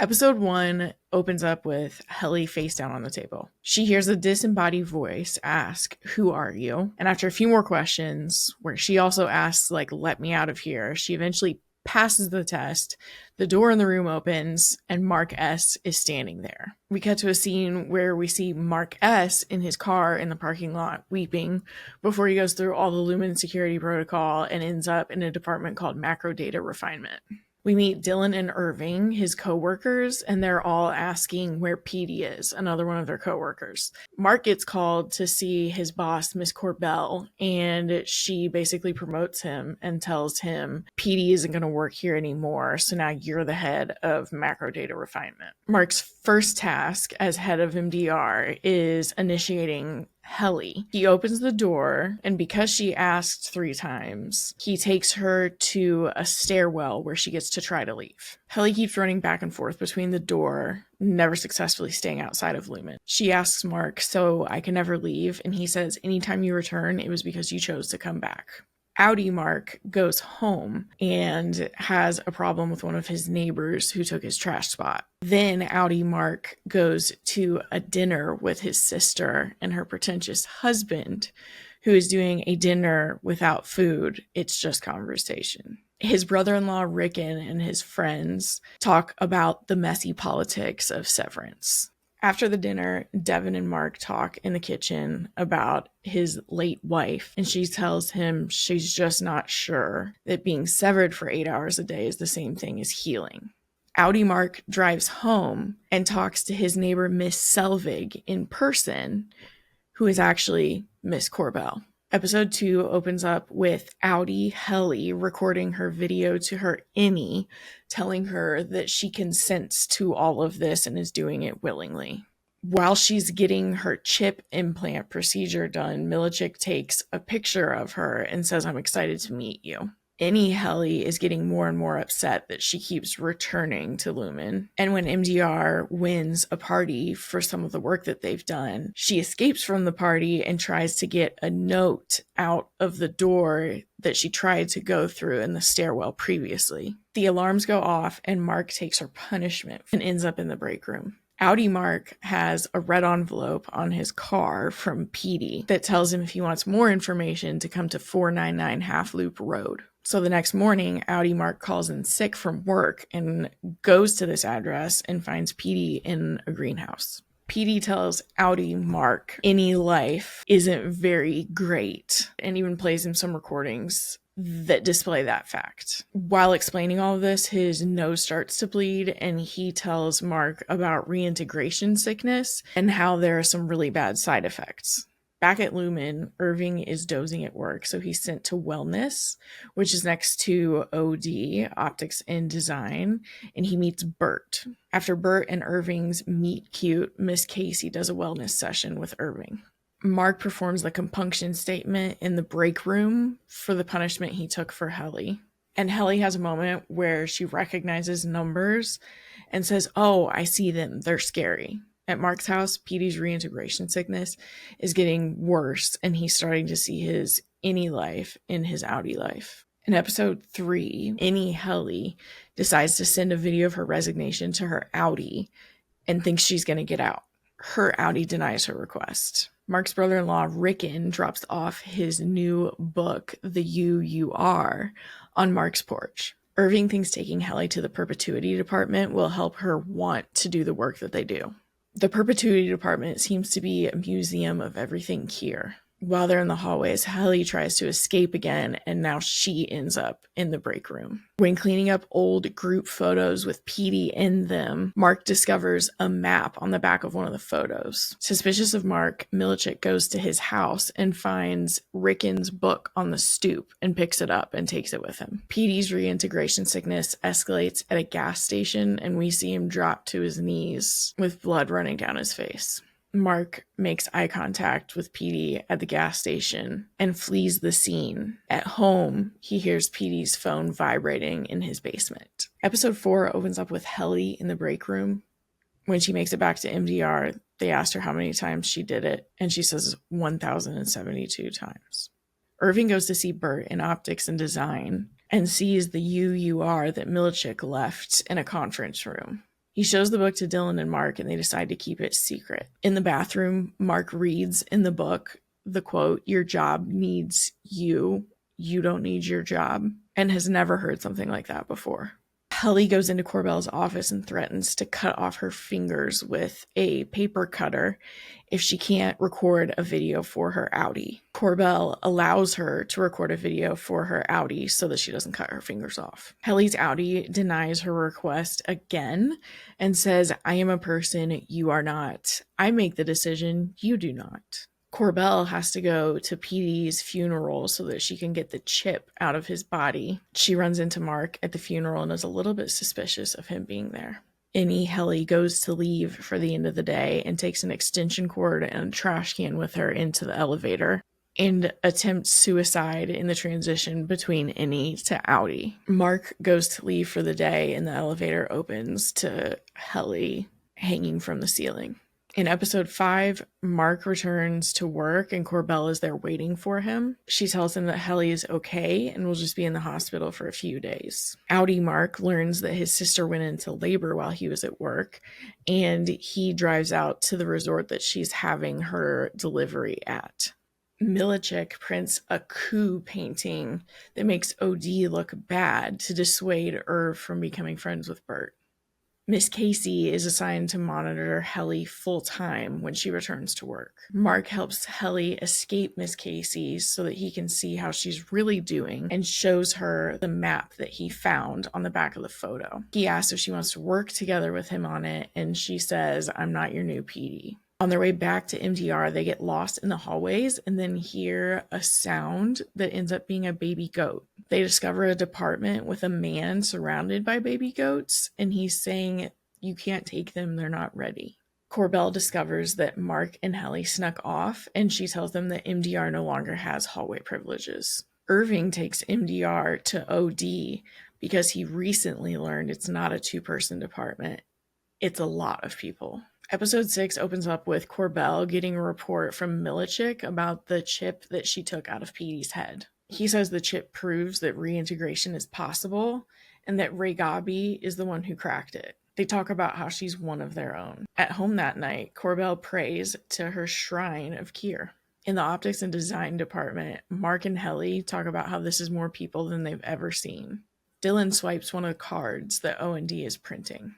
Episode 1 opens up with Helly face down on the table. She hears a disembodied voice ask, "Who are you?" And after a few more questions, where she also asks, "Let me out of here," she eventually passes the test. The door in the room opens, and Mark S. is standing there. We cut to a scene where we see Mark S. in his car in the parking lot weeping before he goes through all the Lumen security protocol and ends up in a department called Macro Data Refinement. We meet Dylan and Irving, his coworkers, and they're all asking where Petey is, another one of their coworkers. Mark gets called to see his boss, Miss Corbell, and she basically promotes him and tells him Petey isn't going to work here anymore, so now you're the head of Macro Data Refinement. Mark's first task as head of MDR is initiating Helly. He opens the door, and because she asked 3 times, he takes her to a stairwell where she gets to try to leave. Helly keeps running back and forth between the door, never successfully staying outside of Lumen. She asks Mark, "So I can never leave?" And he says, "Anytime you return, it was because you chose to come back." Outie Mark goes home and has a problem with one of his neighbors who took his trash spot. Then Outie Mark goes to a dinner with his sister and her pretentious husband, who is doing a dinner without food. It's just conversation. His brother-in-law Rickon and his friends talk about the messy politics of Severance. After the dinner, Devin and Mark talk in the kitchen about his late wife, and she tells him she's just not sure that being severed for 8 hours a day is the same thing as healing. Outie Mark drives home and talks to his neighbor, Miss Selvig, in person, who is actually Miss Corbell. Episode 2 opens up with Outie Helly recording her video to her innie, telling her that she consents to all of this and is doing it willingly. While she's getting her chip implant procedure done, Milichik takes a picture of her and says, "I'm excited to meet you." Innie Helly is getting more and more upset that she keeps returning to Lumen. And when MDR wins a party for some of the work that they've done, she escapes from the party and tries to get a note out of the door that she tried to go through in the stairwell previously. The alarms go off and Mark takes her punishment and ends up in the break room. Outie Mark has a red envelope on his car from Petey that tells him if he wants more information to come to 499 Half Loop Road. So the next morning, Outie Mark calls in sick from work and goes to this address and finds Petey in a greenhouse. Petey tells Outie Mark any life isn't very great and even plays him some recordings that display that fact. While explaining all of this, his nose starts to bleed and he tells Mark about reintegration sickness and how there are some really bad side effects. Back at Lumen, Irving is dozing at work, so he's sent to Wellness, which is next to OD, Optics and Design, and he meets Bert. After Bert and Irving's meet cute, Miss Casey does a wellness session with Irving. Mark performs the compunction statement in the break room for the punishment he took for Helly. And Helly has a moment where she recognizes numbers and says, "Oh, I see them. They're scary." At Mark's house, Petey's reintegration sickness is getting worse, and he's starting to see his innie life in his outie life. In episode 3, innie Helly decides to send a video of her resignation to her outie and thinks she's going to get out. Her outie denies her request. Mark's brother-in-law, Rickon, drops off his new book, The You Are, on Mark's porch. Irving thinks taking Helly to the perpetuity department will help her want to do the work that they do. The perpetuity department seems to be a museum of everything here. While they're in the hallways, Helly tries to escape again, and now she ends up in the break room. When cleaning up old group photos with Petey in them, Mark discovers a map on the back of one of the photos. Suspicious of Mark, Milichik goes to his house and finds Rickon's book on the stoop and picks it up and takes it with him. Petey's reintegration sickness escalates at a gas station, and we see him drop to his knees with blood running down his face. Mark makes eye contact with Petey at the gas station and flees the scene. At home, he hears Petey's phone vibrating in his basement. Episode 4 opens up with Helly in the break room. When she makes it back to MDR, they asked her how many times she did it, and she says 1,072 times. Irving goes to see Bert in Optics and Design and sees the UUR that Milichik left in a conference room. He shows the book to Dylan and Mark, and they decide to keep it secret. In the bathroom, Mark reads in the book the quote, "Your job needs you. You don't need your job," and has never heard something like that before. Helly goes into Corbell's office and threatens to cut off her fingers with a paper cutter if she can't record a video for her Audi. Corbell allows her to record a video for her Audi so that she doesn't cut her fingers off. Helly's Audi denies her request again and says, "I am a person, you are not. I make the decision, you do not." Corbell has to go to Petey's funeral so that she can get the chip out of his body. She runs into Mark at the funeral and is a little bit suspicious of him being there. Helly goes to leave for the end of the day and takes an extension cord and a trash can with her into the elevator and attempts suicide in the transition between Innie to Audi. Mark goes to leave for the day and the elevator opens to Helly hanging from the ceiling. In episode 5, Mark returns to work and Corbell is there waiting for him. She tells him that Helly is okay and will just be in the hospital for a few days. Audi Mark learns that his sister went into labor while he was at work, and he drives out to the resort that she's having her delivery at. Milichik prints a coup painting that makes OD look bad to dissuade Irv from becoming friends with Bert. Miss Casey is assigned to monitor Helly full-time when she returns to work. Mark helps Helly escape Miss Casey so that he can see how she's really doing and shows her the map that he found on the back of the photo. He asks if she wants to work together with him on it, and she says, "I'm not your new PD." On their way back to MDR, they get lost in the hallways and then hear a sound that ends up being a baby goat. They discover a department with a man surrounded by baby goats, and he's saying, "You can't take them, they're not ready." Corbell discovers that Mark and Helly snuck off, and she tells them that MDR no longer has hallway privileges. Irving takes MDR to OD because he recently learned it's not a two-person department. It's a lot of people. Episode 6 opens up with Corbell getting a report from Milichik about the chip that she took out of Petey's head. He says the chip proves that reintegration is possible and that Ray Gabi is the one who cracked it. They talk about how she's one of their own. At home that night, Corbell prays to her shrine of Kier. In the optics and design department, Mark and Helly talk about how this is more people than they've ever seen. Dylan swipes one of the cards that O&D is printing.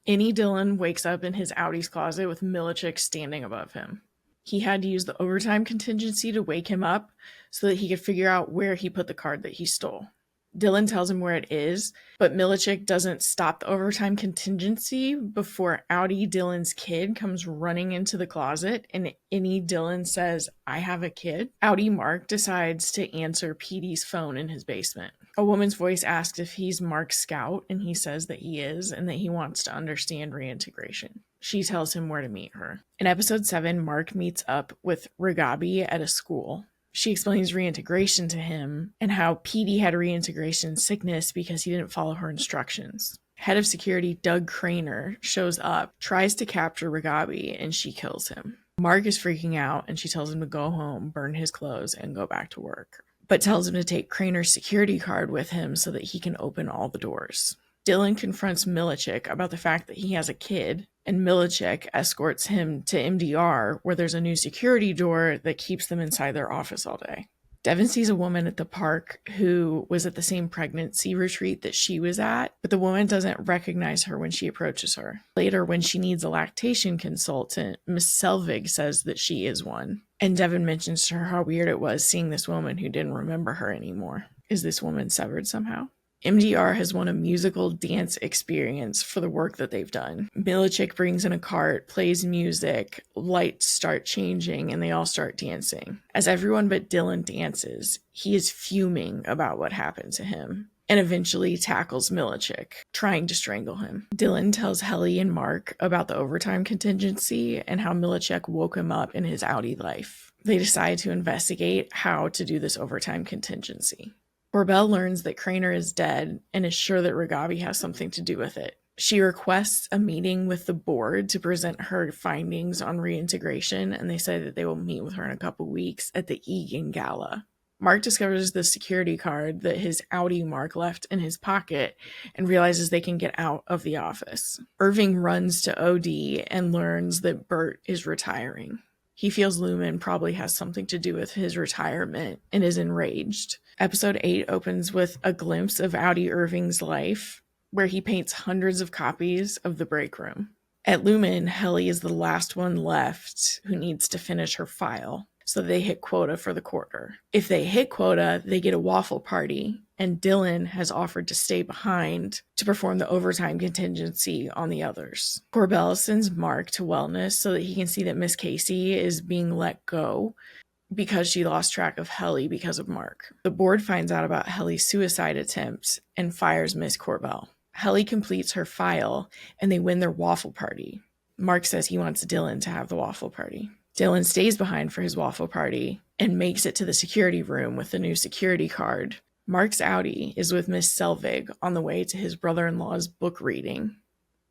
Dylan wakes up in his Audi's closet with Milichik standing above him. He had to use the overtime contingency to wake him up so that he could figure out where he put the card that he stole. Dylan tells him where it is, but Milichik doesn't stop the overtime contingency before Audi Dylan's kid comes running into the closet, and Dylan says, "I have a kid." Audi Mark decides to answer Petey's phone in his basement. A woman's voice asks if he's Mark's scout, and he says that he is, and that he wants to understand reintegration. She tells him where to meet her. In episode 7, Mark meets up with Ragabi at a school. She explains reintegration to him and how Petey had reintegration sickness because he didn't follow her instructions. Head of security Doug Craner shows up, tries to capture Ragabi, and she kills him. Mark is freaking out, and she tells him to go home, burn his clothes, and go back to work, but tells him to take Craner's security card with him so that he can open all the doors. Dylan confronts Milichik about the fact that he has a kid, and Milichik escorts him to MDR, where there's a new security door that keeps them inside their office all day. Devin sees a woman at the park who was at the same pregnancy retreat that she was at, but the woman doesn't recognize her when she approaches her. Later, when she needs a lactation consultant, Miss Selvig says that she is one. And Devin mentions to her how weird it was seeing this woman who didn't remember her anymore. Is this woman severed somehow? MDR has won a musical dance experience for the work that they've done. Milichik brings in a cart, plays music, lights start changing, and they all start dancing. As everyone but Dylan dances, he is fuming about what happened to him and eventually tackles Milichik, trying to strangle him. Dylan tells Helly and Mark about the overtime contingency and how Milichik woke him up in his Audi life. They decide to investigate how to do this overtime contingency. Corbell learns that Craner is dead and is sure that Ragabi has something to do with it. She requests a meeting with the board to present her findings on reintegration, and they say that they will meet with her in a couple weeks at the Egan Gala. Mark discovers the security card that his Audi Mark left in his pocket and realizes they can get out of the office. Irving runs to OD and learns that Bert is retiring. He feels Lumen probably has something to do with his retirement and is enraged. Episode 8 opens with a glimpse of Audi Irving's life, where he paints hundreds of copies of The Break Room. At Lumen, Helly is the last one left who needs to finish her file, so they hit quota for the quarter. If they hit quota, they get a waffle party, and Dylan has offered to stay behind to perform the overtime contingency on the others. Corbell sends Mark to wellness so that he can see that Miss Casey is being let go because she lost track of Helly because of Mark. The board finds out about Helly's suicide attempt and fires Miss Corbell. Helly completes her file, and they win their waffle party. Mark says he wants Dylan to have the waffle party. Dylan stays behind for his waffle party and makes it to the security room with the new security card. Mark's Audi is with Miss Selvig on the way to his brother-in-law's book reading.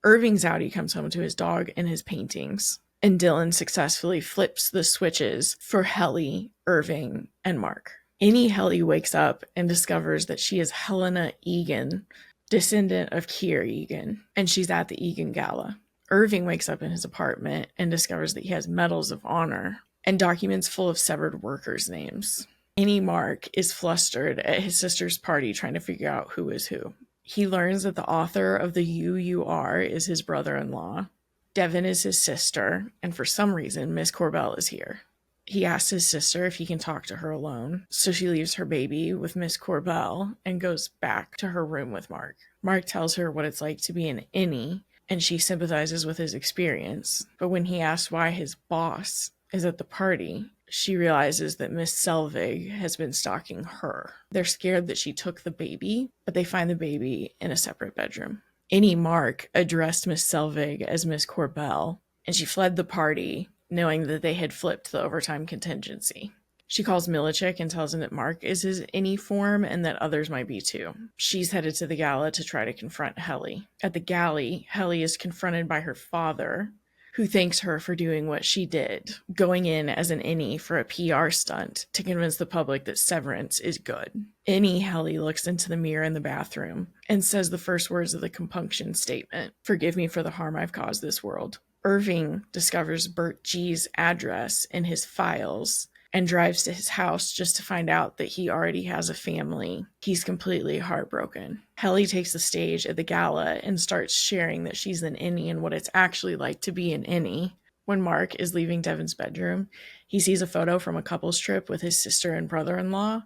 Irving's Audi comes home to his dog and his paintings, and Dylan successfully flips the switches for Helly, Irving, and Mark. Annie Helly wakes up and discovers that she is Helena Egan, descendant of Keir Egan, and she's at the Egan Gala. Irving wakes up in his apartment and discovers that he has medals of honor and documents full of severed workers' names. Annie Mark is flustered at his sister's party trying to figure out who is who. He learns that the author of the UUR is his brother-in-law. Devin is his sister, and for some reason, Miss Corbell is here. He asks his sister if he can talk to her alone, so she leaves her baby with Miss Corbell and goes back to her room with Mark. Mark tells her what it's like to be an innie, and she sympathizes with his experience. But when he asks why his boss is at the party, she realizes that Miss Selvig has been stalking her. They're scared that she took the baby, but they find the baby in a separate bedroom. Annie Mark addressed Miss Selvig as Miss Corbell, and she fled the party, knowing that they had flipped the overtime contingency. She calls Milichik and tells him that Mark is his innie form and that others might be too. She's headed to the gala to try to confront Helly. At the galley, Helly is confronted by her father, who thanks her for doing what she did, going in as an innie for a PR stunt to convince the public that Severance is good. Innie Helly looks into the mirror in the bathroom and says the first words of the compunction statement, "Forgive me for the harm I've caused this world." Irving discovers Bert G's address in his files and drives to his house just to find out that he already has a family. He's completely heartbroken. Helly takes the stage at the gala and starts sharing that she's an innie and what it's actually like to be an innie. When Mark is leaving Devin's bedroom, he sees a photo from a couple's trip with his sister and brother-in-law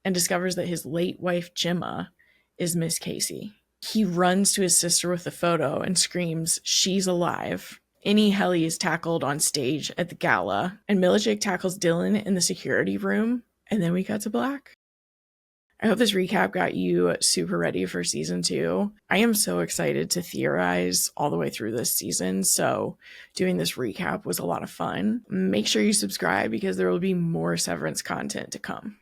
and discovers that his late wife, Gemma, is Miss Casey. He runs to his sister with the photo and screams, "She's alive." Annie Helly is tackled on stage at the gala, and Milichik tackles Dylan in the security room, and then we cut to black. I hope this recap got you super ready for season 2. I am so excited to theorize all the way through this season, so doing this recap was a lot of fun. Make sure you subscribe because there will be more Severance content to come.